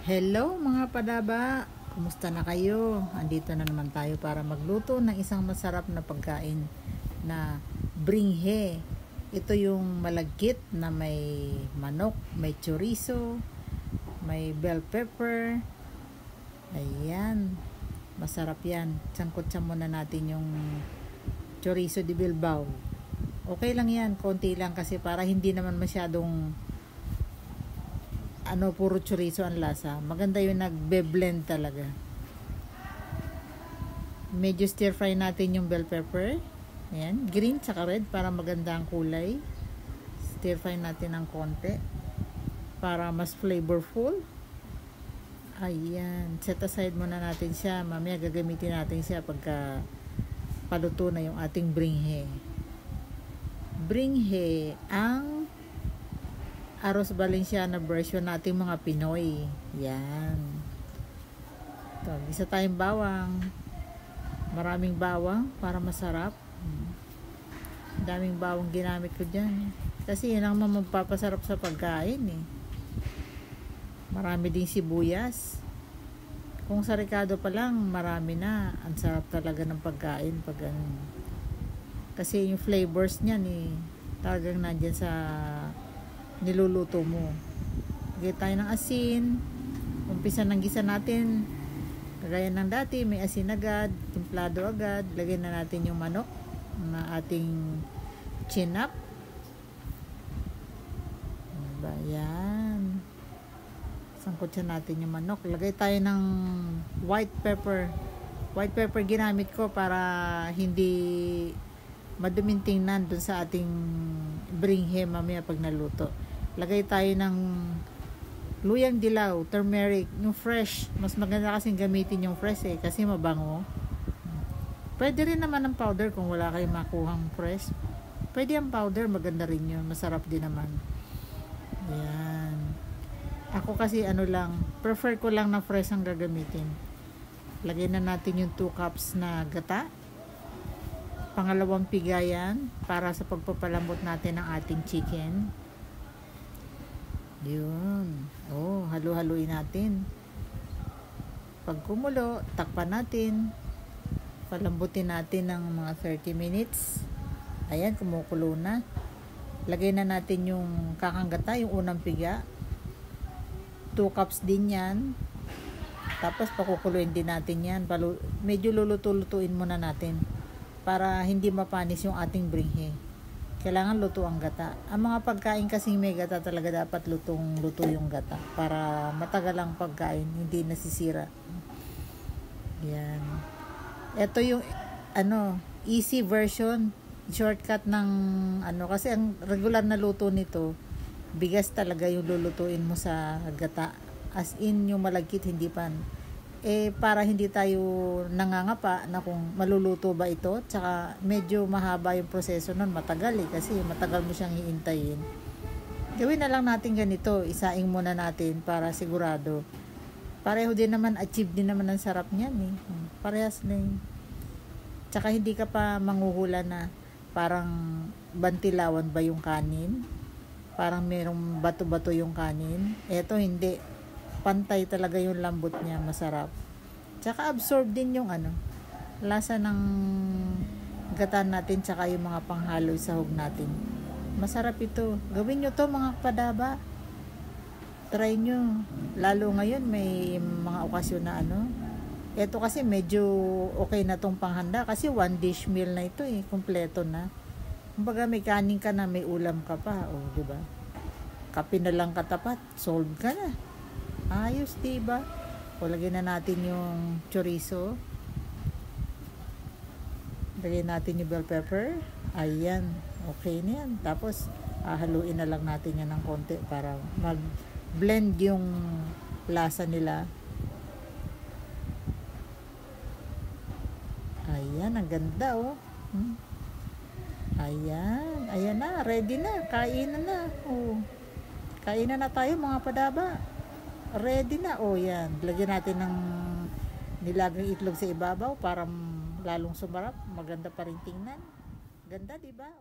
Hello mga padaba! Kumusta na kayo? Andito na naman tayo para magluto ng isang masarap na pagkain na bringhe. Ito yung malagkit na may manok, may chorizo, may bell pepper. Ayan, masarap yan. Sangkotsa muna natin yung chorizo de Bilbao. Okay lang yan, konti lang kasi para hindi naman masyadong puro chorizo ang lasa. Maganda yung nagbe-blend talaga. Medyo stir fry natin yung bell pepper. Ayan, green tsaka red para maganda ang kulay. Stir fry natin ng konti para mas flavorful. Ayan, set aside muna natin siya. Mamaya gagamitin natin siya pagka paluto na yung ating bringhe. Bringhe ang Arroz Valenciana version nating mga Pinoy. Yan. Ito, isa tayong bawang. Maraming bawang para masarap. Daming bawang ginamit ko dyan. Kasi yun ang magpapasarap sa pagkain eh. Marami din sibuyas. Kung sa Ricardo pa lang, marami na. Ang sarap talaga ng pagkain pag kasi yung flavors niyan eh, talagang nandyan sa niluluto mo. Lagay tayo ng asin. Umpisa ng gisa natin. Kagaya ng dati, may asin agad, timplado agad. Lagay na natin yung manok na ating chinap. Ayan. Sangkot siya natin yung manok. Lagay tayo ng white pepper. White pepper ginamit ko para hindi maduming tingnan dun sa ating bringhe mamaya pag naluto. Lagay tayo ng luyang dilaw, turmeric, yung fresh. Mas maganda kasing gamitin yung fresh eh, kasi mabango. Pwede rin naman ang powder kung wala kayong makuhang fresh. Pwede ang powder, maganda rin yun. Masarap din naman. Ayan. Ako kasi prefer ko lang na fresh ang gagamitin. Lagay na natin yung 2 cups na gata. Pangalawang pigayan para sa pagpapalambot natin ng ating chicken. Yun. Halu-haluin natin. Pag kumulo, takpan natin. Palambutin natin ng mga 30 minutes. Ayan, kumukulo na. Lagay na natin yung kakanggata, yung unang piga. 2 cups din yan. Tapos pakukuluin din natin yan. Medyo luluto-lutuin muna natin para hindi mapanis yung ating bringhe. Kailangan luto ang gata. Ang mga pagkain kasing may gata talaga dapat lutong-luto yung gata para matagal ang pagkain, hindi nasisira. Yan. Ito yung easy version, shortcut ng kasi ang regular na luto nito, bigas talaga yung lulutuin mo sa gata. As in yung malagkit, hindi pan. Para hindi tayo nangangapa na kung maluluto ba ito, tsaka medyo mahaba yung proseso nun, matagal kasi matagal mo siyang hiintayin. Gawin na lang natin ganito, isaing muna natin para sigurado. Pareho din naman, achieve din naman ang sarap niyan eh. Parehas na yun. Tsaka hindi ka pa manghuhula na parang bantilawan ba yung kanin, parang merong bato-bato yung kanin. Eto hindi, pantay talaga yung lambot niya, masarap. Tsaka absorb din yung lasa ng gata natin, tsaka yung mga panghalo sa sahog natin. Masarap ito. Gawin nyo to mga padaba. Try nyo. Lalo ngayon may mga okasyon na Ito kasi medyo okay na tong panghanda kasi 1 dish meal na ito eh. Kompleto na. Kumbaga may kanin ka na, may ulam ka pa. Diba? Kape na lang katapat. Solve ka na. Ayos, diba? Lagyan na natin yung chorizo. Lagyan natin yung bell pepper. Ayan. Okay na yan. Tapos, haluin na lang natin yan ng konti para mag-blend yung lasa nila. Ayan. Ang ganda, Ayan. Ayan na. Ready na. Kainan na. Kainan na tayo mga padaba. Ready na. Yan. Lagyan natin ng nilagang itlog sa ibabaw para lalong sumarap. Maganda pa rin tingnan. Ganda, diba?